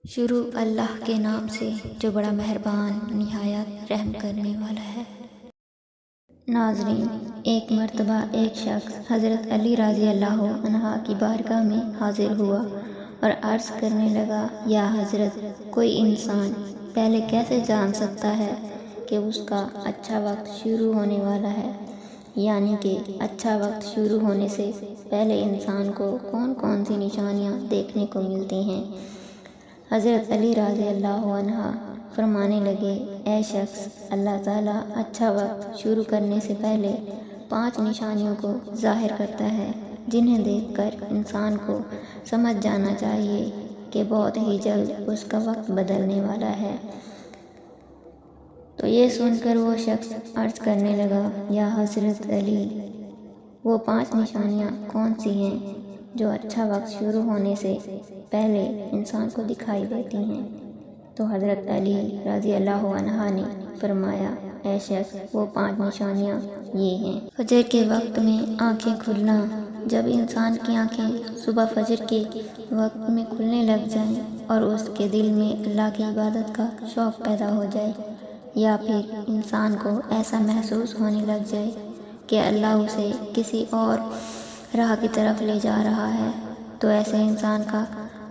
شروع اللہ کے نام سے جو بڑا مہربان نہایت رحم کرنے والا ہے۔ ناظرین، ایک مرتبہ ایک شخص حضرت علی رضی اللہ عنہ کی بارگاہ میں حاضر ہوا اور عرض کرنے لگا، یا حضرت، کوئی انسان پہلے کیسے جان سکتا ہے کہ اس کا اچھا وقت شروع ہونے والا ہے؟ یعنی کہ اچھا وقت شروع ہونے سے پہلے انسان کو کون کون سی نشانیاں دیکھنے کو ملتی ہیں؟ حضرت علی رضی اللہ عنہ فرمانے لگے، اے شخص، اللہ تعالیٰ اچھا وقت شروع کرنے سے پہلے 5 نشانیوں کو ظاہر کرتا ہے، جنہیں دیکھ کر انسان کو سمجھ جانا چاہیے کہ بہت ہی جلد اس کا وقت بدلنے والا ہے۔ تو یہ سن کر وہ شخص عرض کرنے لگا، یا حضرت علی، وہ 5 نشانیاں کون سی ہیں جو اچھا وقت شروع ہونے سے پہلے انسان کو دکھائی دیتی ہیں؟ تو حضرت علی رضی اللہ عنہ نے فرمایا، اے شخص، وہ 5 نشانیاں یہ ہیں۔ فجر کے وقت میں آنکھیں کھلنا، جب انسان کی آنکھیں صبح فجر کے وقت میں کھلنے لگ جائیں اور اس کے دل میں اللہ کی عبادت کا شوق پیدا ہو جائے، یا پھر انسان کو ایسا محسوس ہونے لگ جائے کہ اللہ اسے کسی اور راہ کی طرف لے جا رہا ہے، تو ایسے انسان کا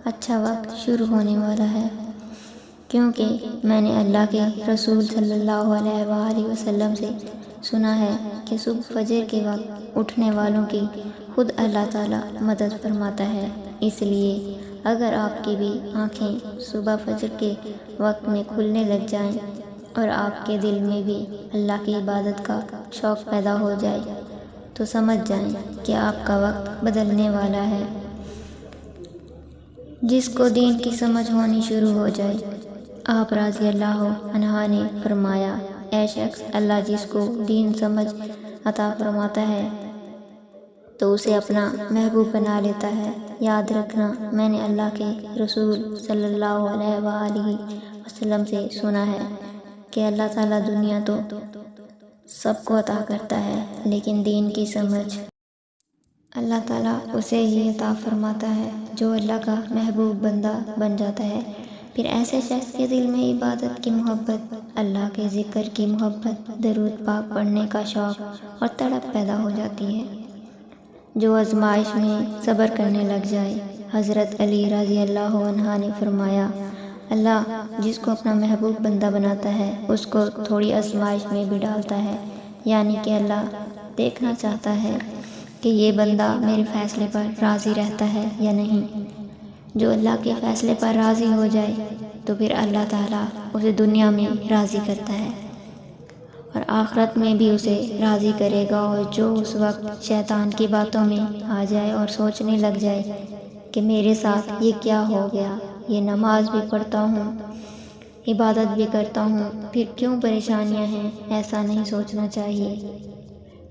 اچھا وقت شروع ہونے والا ہے۔ کیونکہ میں نے اللہ کے رسول صلی اللہ علیہ وآلہ وسلم سے سنا ہے کہ صبح فجر کے وقت اٹھنے والوں کی خود اللہ تعالیٰ مدد فرماتا ہے۔ اس لیے اگر آپ کی بھی آنکھیں صبح فجر کے وقت میں کھلنے لگ جائیں اور آپ کے دل میں بھی اللہ کی عبادت کا شوق پیدا ہو جائے، تو سمجھ جائیں کہ آپ کا وقت بدلنے والا ہے۔ جس کو دین کی سمجھ ہونی شروع ہو جائے، آپ رضی اللہ عنہ نے فرمایا، اے شخص، اللہ جس کو دین سمجھ عطا فرماتا ہے تو اسے اپنا محبوب بنا لیتا ہے۔ یاد رکھنا، میں نے اللہ کے رسول صلی اللہ علیہ وآلہ وسلم سے سنا ہے کہ اللہ تعالیٰ دنیا تو سب کو عطا کرتا ہے، لیکن دین کی سمجھ اللہ تعالیٰ اسے ہی عطا فرماتا ہے جو اللہ کا محبوب بندہ بن جاتا ہے۔ پھر ایسے شخص کے دل میں عبادت کی محبت، اللہ کے ذکر کی محبت، درود پاک پڑھنے کا شوق اور تڑپ پیدا ہو جاتی ہے، جو آزمائش میں صبر کرنے لگ جائے۔ حضرت علی رضی اللہ عنہ نے فرمایا، اللہ جس کو اپنا محبوب بندہ بناتا ہے اس کو تھوڑی آزمائش میں بھی ڈالتا ہے، یعنی کہ اللہ دیکھنا چاہتا ہے کہ یہ بندہ میرے فیصلے پر راضی رہتا ہے یا نہیں۔ جو اللہ کے فیصلے پر راضی ہو جائے تو پھر اللہ تعالیٰ اسے دنیا میں راضی کرتا ہے اور آخرت میں بھی اسے راضی کرے گا۔ اور جو اس وقت شیطان کی باتوں میں آ جائے اور سوچنے لگ جائے کہ میرے ساتھ یہ کیا ہو گیا، یہ نماز بھی پڑھتا ہوں، عبادت بھی کرتا ہوں، پھر کیوں پریشانیاں ہیں، ایسا نہیں سوچنا چاہیے۔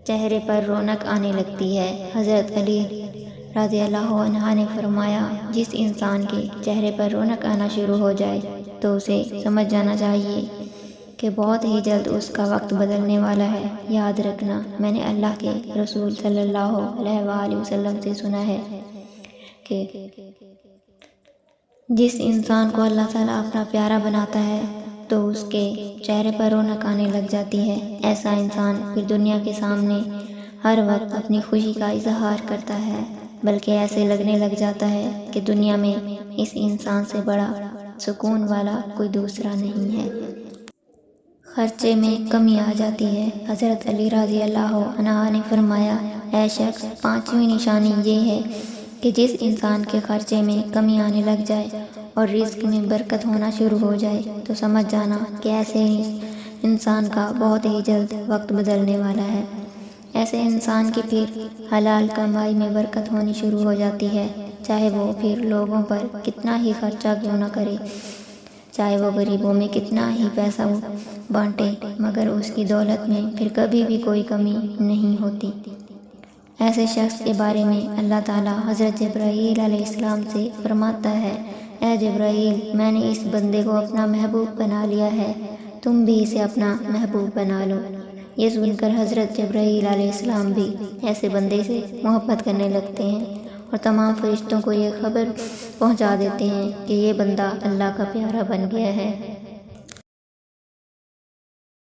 چہرے پر رونق آنے لگتی ہے۔ حضرت علی رضی اللہ عنہ نے فرمایا، جس انسان کے چہرے پر رونق آنا شروع ہو جائے تو اسے سمجھ جانا چاہیے کہ بہت ہی جلد اس کا وقت بدلنے والا ہے۔ یاد رکھنا، میں نے اللہ کے رسول صلی اللہ علیہ وآلہ وسلم سے سنا ہے کہ جس انسان کو اللہ تعالیٰ اپنا پیارا بناتا ہے تو اس کے چہرے پر رونق آنے لگ جاتی ہے۔ ایسا انسان پھر دنیا کے سامنے ہر وقت اپنی خوشی کا اظہار کرتا ہے، بلکہ ایسے لگنے لگ جاتا ہے کہ دنیا میں اس انسان سے بڑا سکون والا کوئی دوسرا نہیں ہے۔ خرچے میں کمی آ جاتی ہے۔ حضرت علی رضی اللہ عنہ نے فرمایا، اے شخص، 5ویں نشانی یہ ہے کہ جس انسان کے خرچے میں کمی آنے لگ جائے اور رزق میں برکت ہونا شروع ہو جائے تو سمجھ جانا کہ ایسے انسان کا بہت ہی جلد وقت بدلنے والا ہے۔ ایسے انسان کی پھر حلال کمائی میں برکت ہونی شروع ہو جاتی ہے، چاہے وہ پھر لوگوں پر کتنا ہی خرچہ کیوں نہ کرے، چاہے وہ غریبوں میں کتنا ہی پیسہ بانٹے، مگر اس کی دولت میں پھر کبھی بھی کوئی کمی نہیں ہوتی۔ ایسے شخص کے بارے میں اللہ تعالیٰ حضرت جبرائیل علیہ السلام سے فرماتا ہے، اے جبرائیل، میں نے اس بندے کو اپنا محبوب بنا لیا ہے، تم بھی اسے اپنا محبوب بنا لو۔ یہ سن کر حضرت جبرائیل علیہ السلام بھی ایسے بندے سے محبت کرنے لگتے ہیں اور تمام فرشتوں کو یہ خبر پہنچا دیتے ہیں کہ یہ بندہ اللہ کا پیارا بن گیا ہے۔